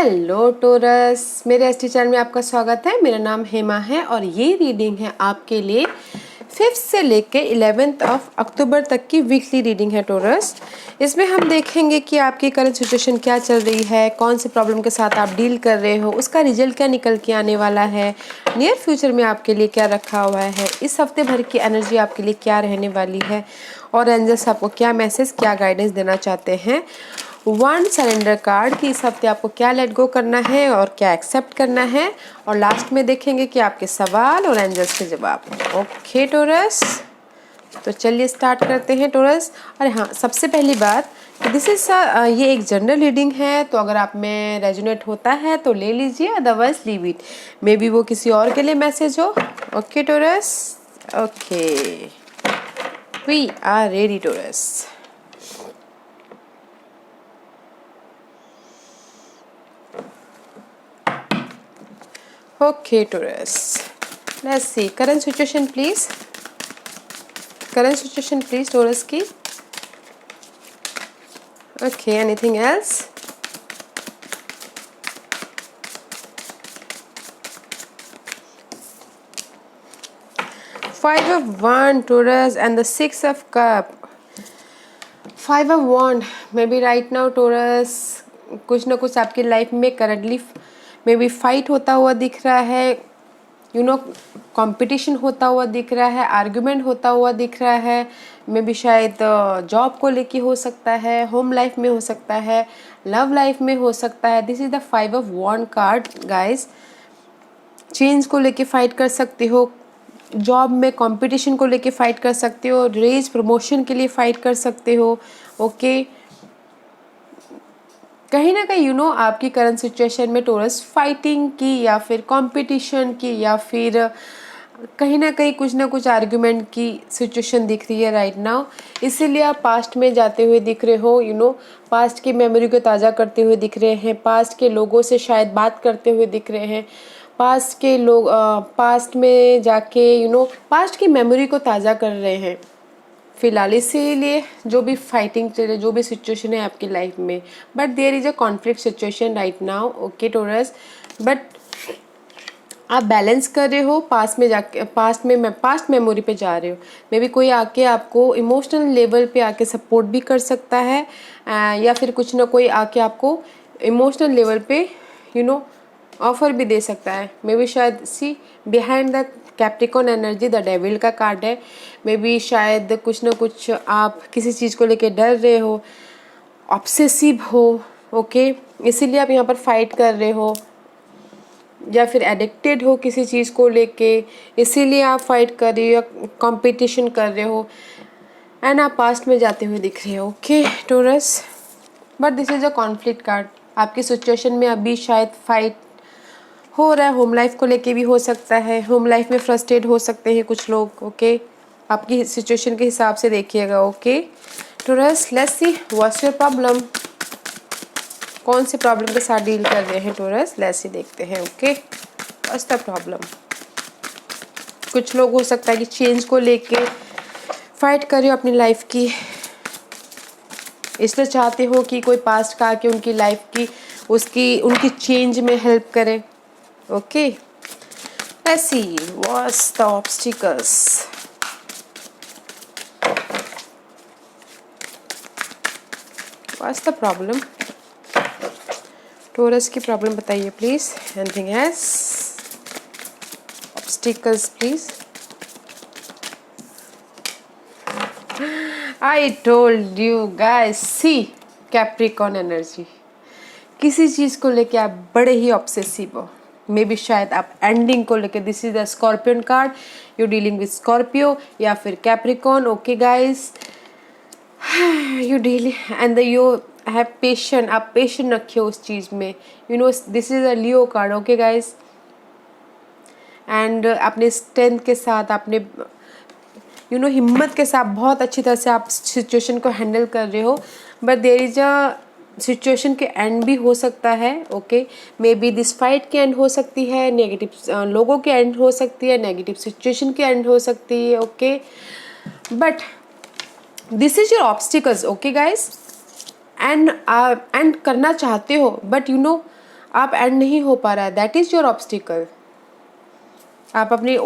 Hello torus, मेरे ST channel में आपका स्वागत है। मेरा नाम हेमा है और ये रीडिंग है आपके लिए 5th से लेके 11th ऑफ अक्टूबर तक की वीकली रीडिंग है टोरस। इसमें हम देखेंगे कि आपकी करंट सिचुएशन क्या चल रही है, कौन से प्रॉब्लम के साथ आप डील कर रहे हो, उसका रिजल्ट क्या निकल के आने वाला है, नियर फ्यूचर में आपके लिए क्या रखा हुआ है, इस हफ्ते भर की एनर्जी आपके लिए क्या रहने वाली है और एंजल्स आपको क्या मैसेज, क्या गाइडेंस देना चाहते हैं। वन सरेंडर कार्ड कि इस हफ्ते आपको क्या लेट गो करना है और क्या एक्सेप्ट करना है, और लास्ट में देखेंगे कि आपके सवाल और एंजल्स के जवाब। ओके टोरस, तो चलिए स्टार्ट करते हैं टोरस। अरे हाँ, सबसे पहली बात दिस इज ये एक जनरल रीडिंग है, तो अगर आप में रेजोनेट होता है तो ले लीजिए, otherwise leave it. Maybe वो किसी और के लिए मैसेज हो। Okay Taurus, okay, we are ready Taurus. Okay, Taurus. Let's see. Current situation, please. Current situation, please, Taurus की. Okay, anything else? Five of Wands, Taurus, and the Six of Cup. Five of Wands. Maybe right now, Taurus, कुछ ना कुछ आपकी life में currently may be fight होता हुआ दिख रहा है, कंपटीशन होता हुआ दिख रहा है, आर्ग्यूमेंट होता हुआ दिख रहा है। मे बी शायद जॉब को लेके हो सकता है, होम लाइफ में हो सकता है, लव लाइफ में हो सकता है। This is the 5 of wand card guys. Change को लेके फाइट कर सकते हो, जॉब में कंपटीशन को लेके फाइट कर सकते हो, रेज प्रमोशन के लिए फाइट कर सकते हो। ओके, कहीं ना कहीं आपकी करंट सिचुएशन में टोरस फाइटिंग की या फिर कंपटीशन की या फिर कहीं ना कहीं कुछ ना कुछ आर्ग्यूमेंट की सिचुएशन दिख रही है राइट नाउ। इसीलिए आप पास्ट में जाते हुए दिख रहे हो, पास्ट की मेमोरी को ताज़ा करते हुए दिख रहे हैं, पास्ट के लोगों से शायद बात करते हुए दिख रहे हैं, पास्ट के लोग पास्ट में जाके पास्ट की मेमोरी को ताज़ा कर रहे हैं फिलहाल। इसीलिए जो भी फाइटिंग चल रही है, जो भी सिचुएशन है आपकी लाइफ में, but there is a conflict situation right now. Okay Taurus, but आप बैलेंस कर रहे हो, पास्ट में जाके पास्ट मेमोरी पे जा रहे हो। मे बी कोई आके आपको इमोशनल लेवल पे आके सपोर्ट भी कर सकता है, या फिर कुछ ना कोई आके आपको इमोशनल लेवल पे ऑफर भी दे सकता है। मे बी शायद see behind the Capricorn energy the devil का कार्ड है। मे बी शायद कुछ ना कुछ आप किसी चीज़ को लेके डर रहे हो, ऑब्सेसिव हो। ओके, इसीलिए आप यहाँ पर फाइट कर रहे हो, या फिर एडिक्टेड हो किसी चीज़ को लेके, इसीलिए आप फाइट कर रहे हो, कंपटीशन कर रहे हो, एंड आप पास्ट में जाते हुए दिख रहे हो। Okay Taurus, but this is a conflict card. आपकी सिचुएशन में अभी शायद फाइट हो रहा है, होम लाइफ को लेके भी हो सकता है, होम लाइफ में फ्रस्ट्रेट हो सकते हैं कुछ लोग। ओके, आपकी सिचुएशन के हिसाब से देखिएगा। Okay Taurus, let's see what's your problem. कौन से प्रॉब्लम के साथ डील कर रहे हैं टोरस, लेट्स सी देखते हैं। Okay, what's the problem. कुछ लोग हो सकता है कि चेंज को लेके फाइट कर रहे हो अपनी लाइफ की, इसलिए चाहते हो कि कोई पास्ट का आके उनकी लाइफ की उनकी चेंज में हेल्प करे। Okay, let's see what's the obstacles. What's the problem Taurus की प्रॉब्लम बताइए please. Anything else? Obstacles please. I told you guys, see Capricorn energy. किसी चीज़ को लेके आप बड़े ही ऑब्सेसिव हो। मे बी शायद आप एंडिंग को लेके, this is the scorpion card, you dealing with Scorpio या फिर Capricorn. Okay guys, you deal and you have patient, आप पेशेंट रखिए उस चीज़ में। This is a Leo card. Okay guys, and अपने स्ट्रेंथ के साथ, अपने हिम्मत के साथ बहुत अच्छी तरह से आप सिचुएशन को हैंडल कर रहे हो, but there is a situation के एंड भी हो सकता है। Okay, maybe this fight के एंड हो सकती है, नेगेटिव लोगों के एंड हो सकती है, नेगेटिव सिचुएशन के एंड हो सकती है। Okay, but this is your obstacles. Okay guys, and करना चाहते हो, बट आप एंड नहीं हो पा रहा है, दैट इज़ योर ऑब्स्टिकल। आप अपनी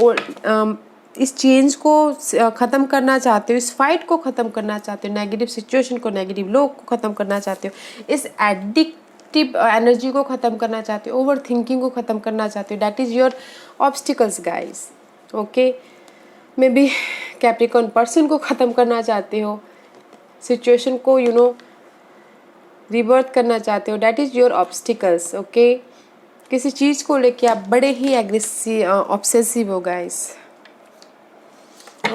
इस चेंज को ख़त्म करना चाहते हो, इस फाइट को ख़त्म करना चाहते हो, नेगेटिव सिचुएशन को, नेगेटिव लोग को ख़त्म करना चाहते हो, इस एडिक्टिव एनर्जी को ख़त्म करना चाहते हो, ओवर थिंकिंग को ख़त्म करना चाहते हो, that is your obstacles guys. Okay, may be Capricorn person को ख़त्म करना चाहते हो, सिचुएशन को रिबर्थ करना चाहते हो, that is your obstacles. Okay, किसी चीज़ को लेके आप बड़े ही एग्रेसिव ऑब्सेसिव हो guys.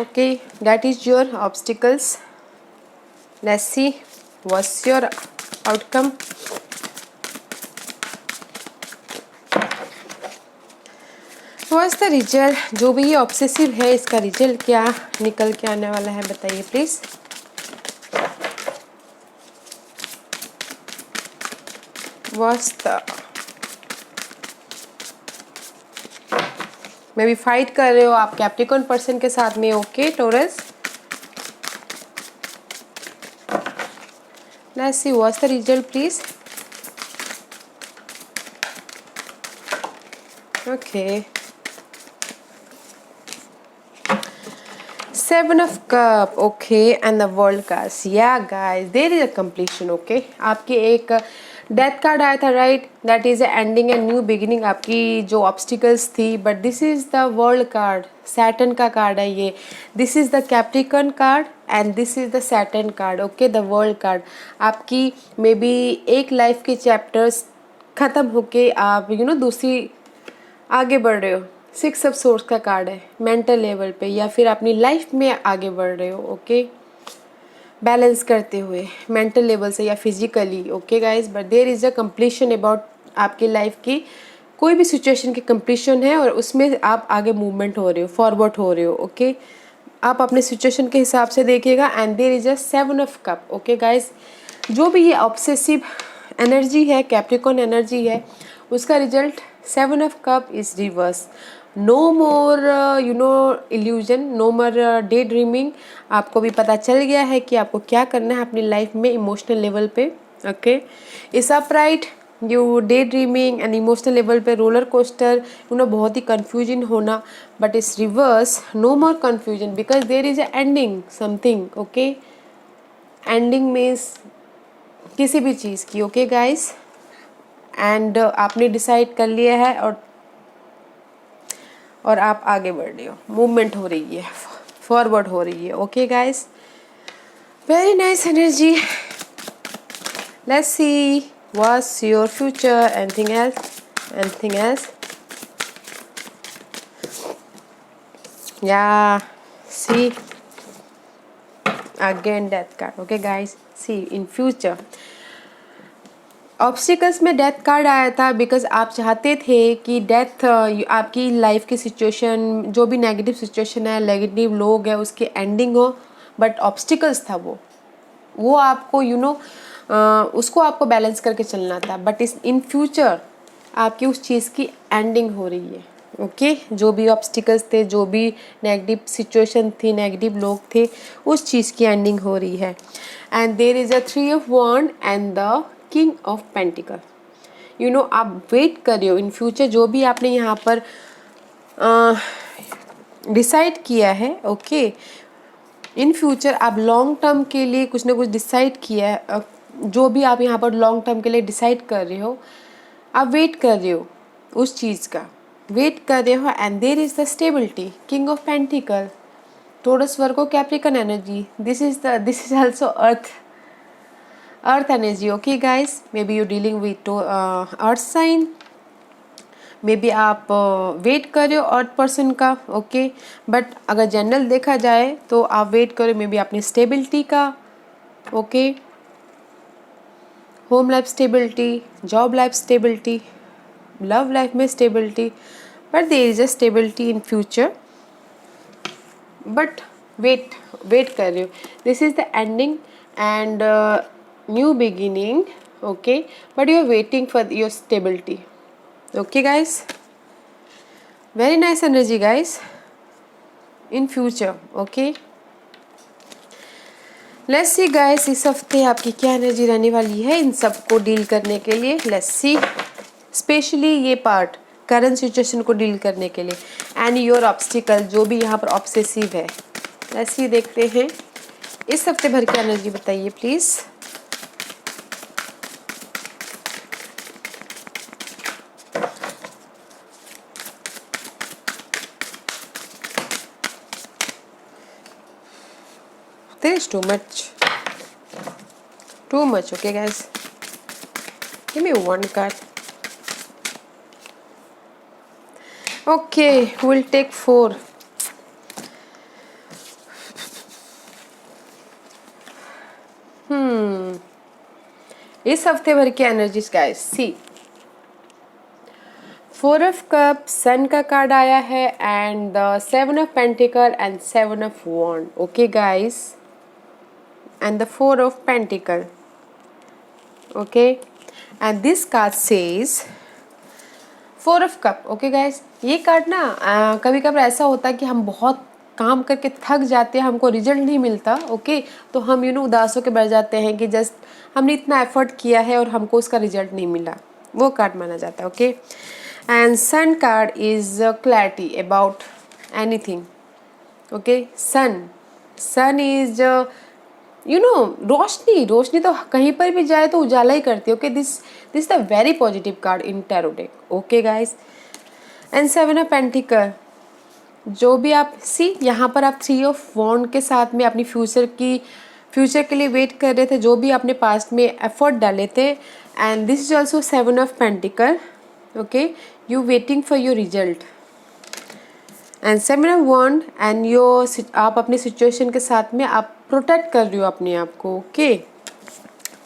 Okay, that is your obstacles. Let's see what's your outcome. What's the result? जो भी ये ऑब्सेसिव है इसका रिजल्ट क्या निकल के आने वाला है बताइए please. What's the may be fight कर रहे हो आप कैप्रिकॉर्न पर्सन के साथ में। Okay taurus, let's see what's the result please. Okay, 7 of cup, okay, and the world cards. Yeah guys, there is a completion. Okay, आपकी एक death card आया था, right, that is ending and new beginning आपकी जो obstacles थी, but this is the world card, Saturn का card है ये। This is the Capricorn card and this is the Saturn card. Okay, the world card आपकी may be एक life के chapters ख़त्म होके आप दूसरी आगे बढ़ रहे हो। 6 ऑफ सोर्स का कार्ड है, मेंटल लेवल पे या फिर अपनी लाइफ में आगे बढ़ रहे हो। ओके, बैलेंस करते हुए मेंटल लेवल से या physically. Okay guys, but there is a completion about आपकी लाइफ की कोई भी सिचुएशन की कंप्लीशन है और उसमें आप आगे मूवमेंट हो रहे हो, फॉरवर्ड हो रहे हो। ओके, आप अपने सिचुएशन के हिसाब से देखिएगा and there is a 7 of cup. Okay guys, जो भी ये ऑब्सेसिव एनर्जी है, कैप्रिकॉर्न एनर्जी है, उसका result 7 of cup is reverse. No more illusion, no more day dreaming. आपको भी पता चल गया है कि आपको क्या करना है अपनी लाइफ में इमोशनल लेवल पे। ओके, इस upright you day dreaming and emotional level पे रोलर कोस्टर, बहुत ही कन्फ्यूजन होना, बट इस reverse no more confusion because there is a ending something. Okay, ending means किसी भी चीज़ की। ओके गाइस, एंड आपने डिसाइड कर लिया है और आप आगे बढ़ रहे हो, मूवमेंट हो रही है, फॉरवर्ड हो रही है। Okay guys, very nice energy. Let's see what's your future, anything else. या see again death card. Okay guys, see in future obstacles में डेथ कार्ड आया था बिकॉज आप चाहते थे कि डेथ आपकी लाइफ की सिचुएशन, जो भी नेगेटिव सिचुएशन है, नेगेटिव लोग हैं, उसकी एंडिंग हो, बट ऑब्स्टिकल्स था वो आपको उसको आपको बैलेंस करके चलना था, बट इन फ्यूचर आपकी उस चीज़ की एंडिंग हो रही है। ओके, जो भी ऑब्स्टिकल्स थे, जो भी नेगेटिव सिचुएशन थी, नेगेटिव लोग थे, उस चीज़ की एंडिंग हो रही है। And there is a 3 of wand and the king of pentacle. आप वेट कर रहे हो इन फ्यूचर, जो भी आपने यहाँ पर डिसाइड किया है। ओके, इन फ्यूचर आप लॉन्ग टर्म के लिए कुछ ना कुछ डिसाइड किया है, जो भी आप यहाँ पर लॉन्ग टर्म के लिए डिसाइड कर रहे हो, आप वेट कर रहे हो, उस चीज़ का वेट कर रहे हो। And there is the stability, king of pentacle, Taurus Virgo Capricorn energy, this is also earth energy. Okay guys, maybe you dealing with earth sign, maybe आप वेट कर रहे हो अर्थ पर्सन का। Okay, but अगर general देखा जाए तो आप वेट करो मे बी अपनी स्टेबिलिटी का। Okay, home life stability, job life stability, love life में stability, but there is a stability in future, but wait कर रहे हो। This is the ending and new beginning. Okay, but you are waiting for your stability. Okay guys, very nice energy guys in future. Okay, let's see guys, इस हफ्ते आपकी क्या energy रहने वाली है इन सबको डील करने के लिए। Let's see स्पेशली ये पार्ट करंट सिचुएशन को डील करने के लिए, एंड योर ऑब्स्टिकल जो भी यहाँ पर ऑब्सेसिव है। ऐसे ही देखते हैं इस हफ्ते भर की एनर्जी बताइए please. There is too much, okay guys, give me one card. Okay, we'll take 4. इस हफ्ते भर की energies guys, see 4 of cup, sun का कार्ड आया है, and the 7 of pentacle and 7 of wand, okay guys, and the 4 of pentacle, okay, and this card says 4 of cup, okay guys। ये card ना कभी कभी ऐसा होता है कि हम बहुत काम करके थक जाते हैं, हमको रिजल्ट नहीं मिलता, ओके, तो हम उदास होकर बैठ जाते हैं कि जस्ट हमने इतना एफर्ट किया है और हमको उसका रिजल्ट नहीं मिला, वो कार्ड माना जाता है, okay. And sun card is clarity about anything, okay. Sun is रोशनी तो कहीं पर भी जाए तो उजाला ही करती है, okay. This the very positive card in tarot deck, okay guys. And 7 of pentacle, जो भी आप यहाँ पर आप 3 ऑफ वॉन्ड के साथ में अपनी फ्यूचर के लिए वेट कर रहे थे, जो भी आपने पास्ट में एफर्ट डाले थे, and this is also 7 of pentacle, okay, you waiting for your result. And 7 of wand, and आप अपने सिचुएशन के साथ में आप प्रोटेक्ट कर रही हो अपने आप को, ओके।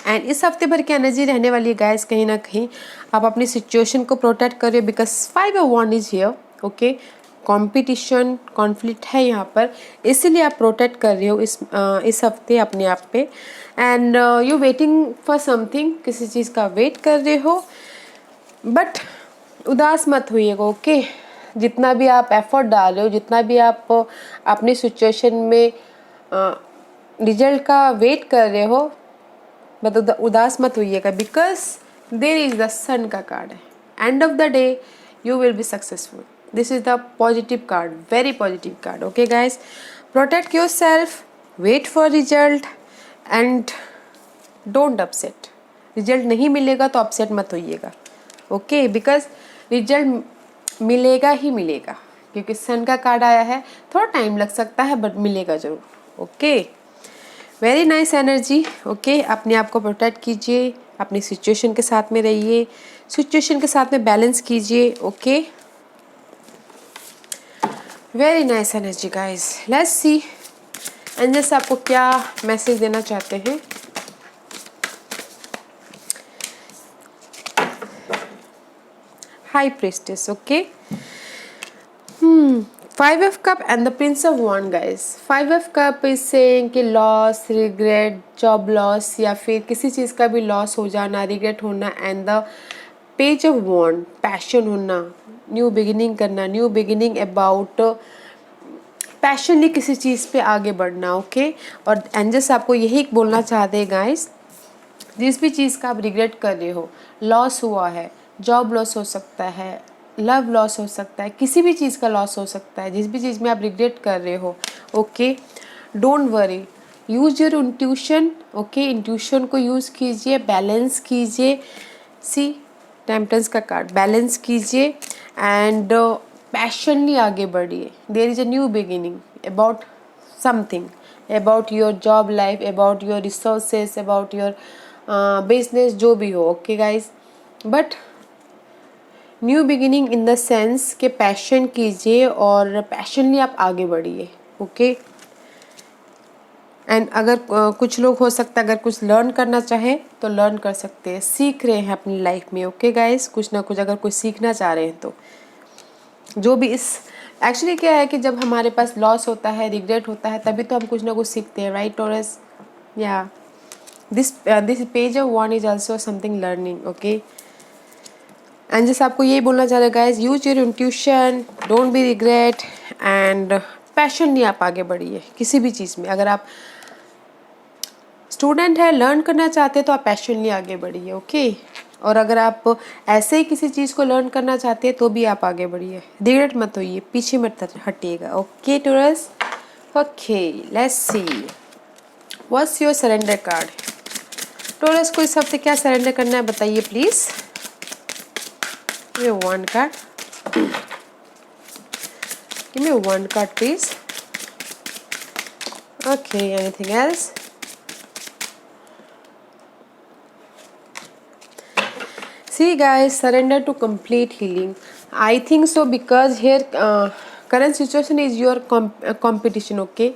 एंड इस हफ्ते भर की एनर्जी रहने वाली है गाइस, कहीं ना कहीं आप अपनी सिचुएशन को प्रोटेक्ट कर रहे हो, because 5 of wand is here, okay. Competition, conflict है यहाँ पर, इसीलिए आप प्रोटेक्ट कर रहे हो इस हफ्ते अपने आप पे। And you waiting for something, किसी चीज़ का वेट कर रहे हो, बट उदास मत होइएगा, ओके। जितना भी आप एफर्ट डाल रहे हो, जितना भी आप अपनी सिचुएशन में रिजल्ट का वेट कर रहे हो, मतलब उदास मत होइएगा, because there is the sun का कार्ड है। End of the day you will be successful, this is the positive card, very positive card, okay guys. Protect yourself, wait for result, and don't upset. Result नहीं मिलेगा तो upset मत होइएगा, okay, because result मिलेगा ही मिलेगा, क्योंकि सन का card आया है, थोड़ा टाइम लग सकता है बट मिलेगा जरूर, okay. Very nice energy, okay. अपने आप को प्रोटेक्ट कीजिए, अपनी सिचुएशन के साथ में रहिए, सिचुएशन के साथ में बैलेंस कीजिए, okay. Very nice energy guys, let's see angels आपको क्या मैसेज देना चाहते हैं। High priestess, okay. 5 of cup and the prince of wand guys। 5 of cup is saying कि लॉस, रिग्रेट, जॉब लॉस या फिर किसी चीज़ का भी लॉस हो जाना, रिग्रेट होना, and the page of wand, passion होना, न्यू बिगिनिंग करना, न्यू बिगिनिंग अबाउट पैशनली किसी चीज़ पे आगे बढ़ना, ओके। और एंजल्स आपको यही बोलना चाहते हैं गाइस, जिस भी चीज़ का आप रिग्रेट कर रहे हो, लॉस हुआ है, जॉब लॉस हो सकता है, लव लॉस हो सकता है, किसी भी चीज़ का लॉस हो सकता है, जिस भी चीज़ में आप रिग्रेट कर रहे हो, okay, don't worry, use your intuition, okay. Intuition को यूज़ कीजिए, बैलेंस कीजिए, सी टेम्परेंस का कार्ड, बैलेंस कीजिए एंड पैशनली आगे बढ़िए। There is a new beginning about something, about your job life, about your resources, about your business, जो भी हो, okay guys. But new beginning in the sense के passion कीजिए और पैशनली आप आगे बढ़िए, ओके। एंड अगर कुछ लोग हो सकता है अगर कुछ लर्न करना चाहे तो लर्न कर सकते हैं, सीख रहे हैं अपनी लाइफ में, ओके गाइस। कुछ ना कुछ अगर कुछ सीखना चाह रहे हैं तो जो भी इस एक्चुअली क्या है कि जब हमारे पास लॉस होता है, रिग्रेट होता है, तभी तो हम कुछ ना कुछ सीखते हैं, राइट टॉरस? या this page of one is also something learning, okay. And जैसे आपको यही बोलना चाह रहे guys, use your intuition, don't be regret, and passionately आप आगे बढ़िए किसी भी चीज़ में। अगर आप स्टूडेंट है, लर्न करना चाहते हैं तो आप पैशनली आगे बढ़िए, ओके। और अगर आप ऐसे ही किसी चीज़ को लर्न करना चाहते हैं तो भी आप आगे बढ़िए, रिग्रेट मत होइए, पीछे मत हटिएगा। Okay Taurus, okay let's see what's your surrender card. Taurus को इस हफ्ते क्या सरेंडर करना है बताइए please. Give me one card, give me one card please. Okay anything else. See guys, surrender to complete healing. I think so because here current situation is your competition, okay?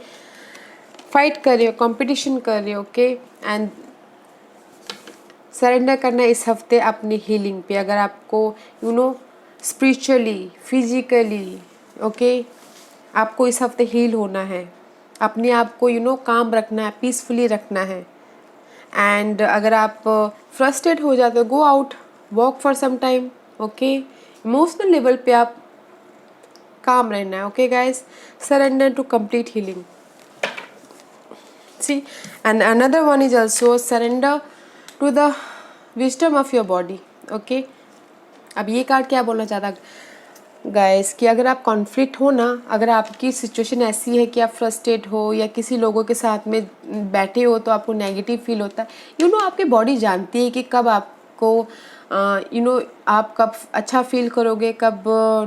Fight कर रहे हो, competition कर रहे हो, okay? And surrender करना इस हफ्ते अपनी हीलिंग पे। अगर आपको स्पिरिचुअली, फिजिकली, ओके, आपको इस हफ्ते हील होना है, अपने आप को काम रखना है, पीसफुली रखना है। एंड अगर आप फ्रस्ट्रेट हो जाते हो, go out, walk for some time, okay. Emotional level पे आप काम रहना है, okay guys. Surrender to complete healing. See and another one is also surrender to the wisdom of your body, okay. अब ये कार्ड क्या बोलना चाहता गाइस कि अगर आप कॉन्फ्लिक्ट हो ना, अगर आपकी सिचुएशन ऐसी है कि आप फ्रस्ट्रेट हो या किसी लोगों के साथ में बैठे हो तो आपको नेगेटिव फील होता है, आपकी बॉडी जानती है कि कब आपको आप कब अच्छा फील करोगे, कब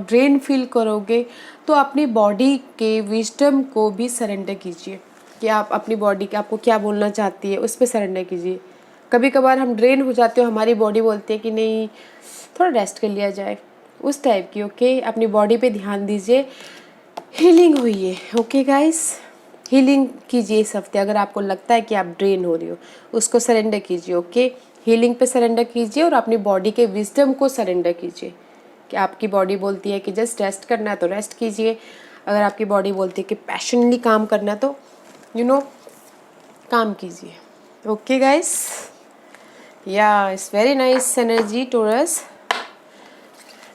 ड्रेन फील करोगे। तो अपनी बॉडी के विजडम को भी सरेंडर कीजिए कि आप अपनी बॉडी के आपको क्या बोलना चाहती है, उस पर सरेंडर कीजिए। कभी कभार हम ड्रेन हो जाते हो, हमारी बॉडी बोलती है कि नहीं थोड़ा रेस्ट कर लिया जाए, उस टाइप की, ओके। अपनी बॉडी पे ध्यान दीजिए, हीलिंग हुई है, ओके गाइस। हीलिंग कीजिए इस हफ्ते। अगर आपको लगता है कि आप ड्रेन हो रही हो, उसको सरेंडर कीजिए, ओके। हीलिंग पे सरेंडर कीजिए और अपनी बॉडी के विजडम को सरेंडर कीजिए कि आपकी बॉडी बोलती है कि जस्ट रेस्ट करना है तो रेस्ट कीजिए। अगर आपकी बॉडी बोलती है कि पैशनली काम करना है तो काम कीजिए, ओके गाइस। या it's very nice energy taurus.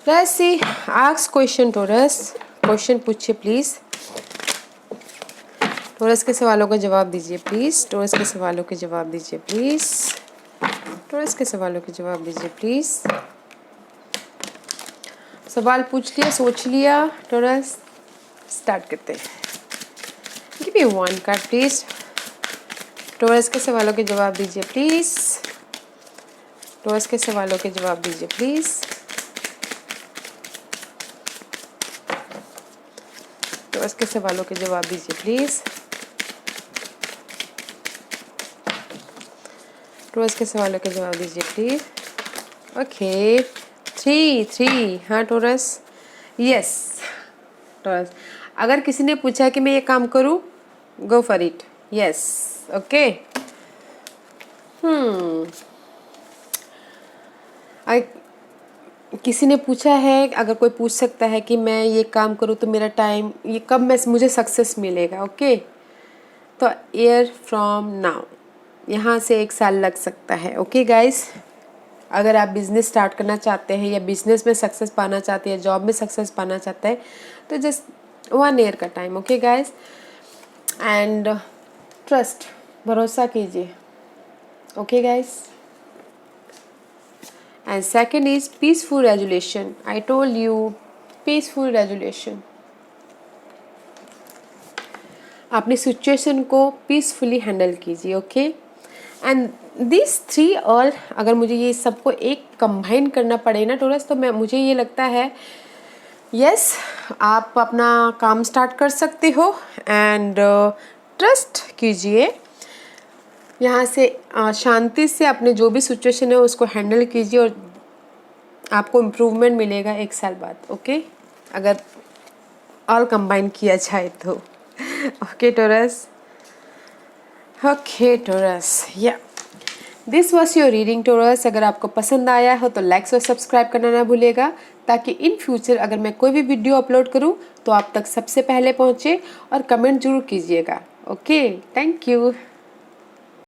Let's see, ask question taurus, question पूछिए प्लीज। टॉरस के सवालों का जवाब दीजिए प्लीज। टॉरस के सवालों के जवाब दीजिए प्लीज। टॉरस के सवालों के जवाब दीजिए प्लीज। सवाल पूछ लिया, सोच लिया टॉरस, स्टार्ट करते हैं। Give me one card please. Taurus के सवालों के जवाब दीजिए प्लीज। टॉरस के सवालों के जवाब दीजिए प्लीज। टॉरस के सवालों के जवाब दीजिए प्लीज। टॉरस के सवालों के जवाब दीजिए प्लीज। ओके 3 हाँ टॉरस, यस टॉरस। अगर किसी ने पूछा कि मैं ये काम करूँ, go for it, yes, okay. किसी ने पूछा है, अगर कोई पूछ सकता है कि मैं ये काम करूँ तो मेरा टाइम ये कब मुझे सक्सेस मिलेगा, ओके। तो ईयर फ्रॉम नाउ, यहाँ से 1 साल लग सकता है, ओके गाइस। अगर आप बिजनेस स्टार्ट करना चाहते हैं या बिजनेस में सक्सेस पाना चाहते हैं, जॉब में सक्सेस पाना चाहते हैं, तो जस्ट 1 ईयर का time, okay guys. And trust, भरोसा कीजिए, okay guys. And second is peaceful resolution. I told you, peaceful resolution. अपनी सिचुएशन को पीसफुली हैंडल कीजिए, ओके। एंड दिस 3 ऑल, अगर मुझे ये सबको एक कंबाइन करना पड़े ना टॉरस, तो मुझे ये लगता है यस, आप अपना काम स्टार्ट कर सकते हो। एंड ट्रस्ट कीजिए, यहाँ से शांति से अपने जो भी सिचुएशन है उसको हैंडल कीजिए और आपको इम्प्रूवमेंट मिलेगा 1 साल बाद, ओके। अगर ऑल कंबाइन किया जाए तो, ओके टॉरस, ओके टॉरस। या this was your reading taurus. अगर आपको पसंद आया हो तो लाइक और सब्सक्राइब करना ना भूलिएगा, ताकि इन फ्यूचर अगर मैं कोई भी वीडियो अपलोड करूँ तो आप तक सबसे पहले पहुँचे। और कमेंट जरूर कीजिएगा, ओके। Thank you.